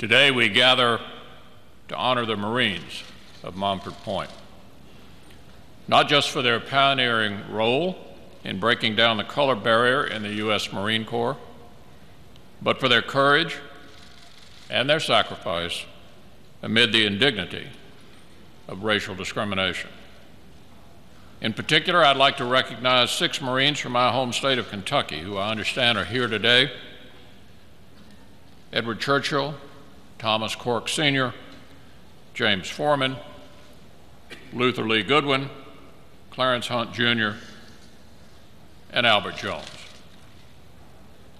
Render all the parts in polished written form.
Today we gather to honor the Marines of Montford Point, not just for their pioneering role in breaking down the color barrier in the U.S. Marine Corps, but for their courage and their sacrifice amid the indignity of racial discrimination. In particular, I'd like to recognize 6 Marines from my home state of Kentucky who I understand are here today: Edward Churchill, Thomas Cork Sr., James Foreman, Luther Lee Goodwin, Clarence Hunt Jr., and Albert Jones.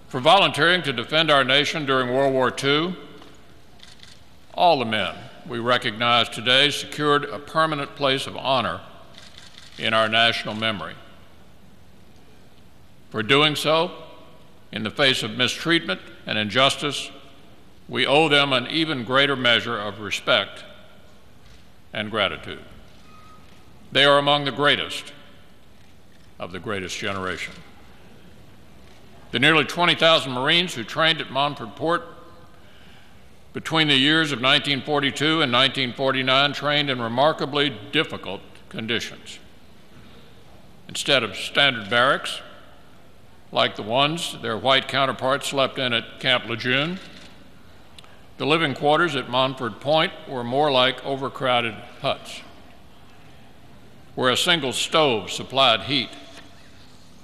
For volunteering to defend our nation during World War II, all the men we recognize today secured a permanent place of honor in our national memory. For doing so, in the face of mistreatment and injustice, we owe them an even greater measure of respect and gratitude. They are among the greatest of the greatest generation. The nearly 20,000 Marines who trained at Montford Point between the years of 1942 and 1949 trained in remarkably difficult conditions. Instead of standard barracks, like the ones their white counterparts slept in at Camp Lejeune, the living quarters at Montford Point were more like overcrowded huts, where a single stove supplied heat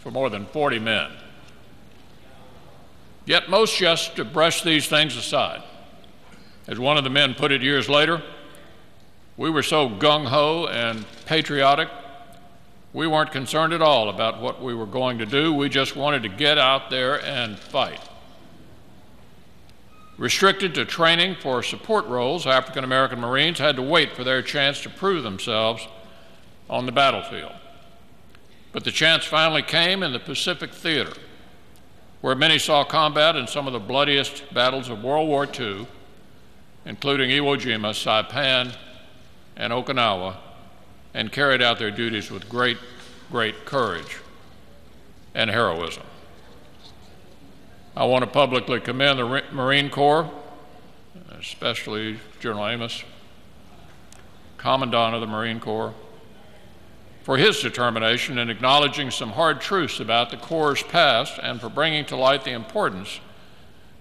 for more than 40 men. Yet most just to brush these things aside. As one of the men put it years later, we were so gung-ho and patriotic, we weren't concerned at all about what we were going to do. We just wanted to get out there and fight. Restricted to training for support roles, African American Marines had to wait for their chance to prove themselves on the battlefield. But the chance finally came in the Pacific Theater, where many saw combat in some of the bloodiest battles of World War II, including Iwo Jima, Saipan, and Okinawa, and carried out their duties with great courage and heroism. I want to publicly commend the Marine Corps, especially General Amos, Commandant of the Marine Corps, for his determination in acknowledging some hard truths about the Corps' past and for bringing to light the importance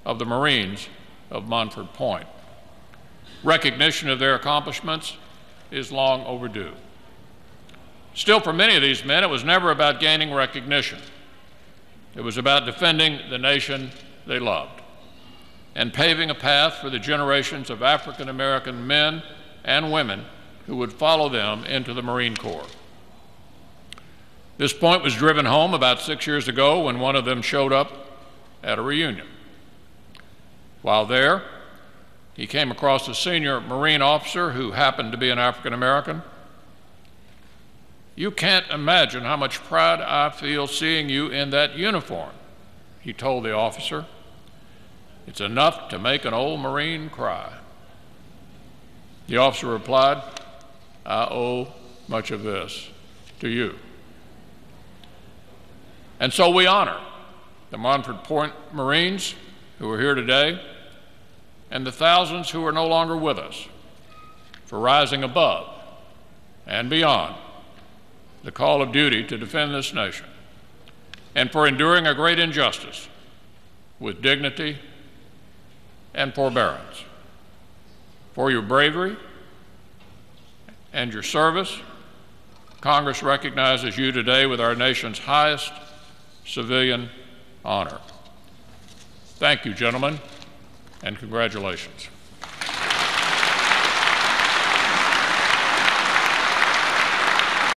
of the Marines of Montford Point. Recognition of their accomplishments is long overdue. Still, for many of these men, it was never about gaining recognition. It was about defending the nation they loved and paving a path for the generations of African American men and women who would follow them into the Marine Corps. This point was driven home about 6 years ago when one of them showed up at a reunion. While there, he came across a senior Marine officer who happened to be an African American. "You can't imagine how much pride I feel seeing you in that uniform," he told the officer. "It's enough to make an old Marine cry." The officer replied, "I owe much of this to you." And so we honor the Montford Point Marines who are here today and the thousands who are no longer with us for rising above and beyond the call of duty to defend this nation, and for enduring a great injustice with dignity and forbearance. For your bravery and your service, Congress recognizes you today with our nation's highest civilian honor. Thank you, gentlemen, and congratulations.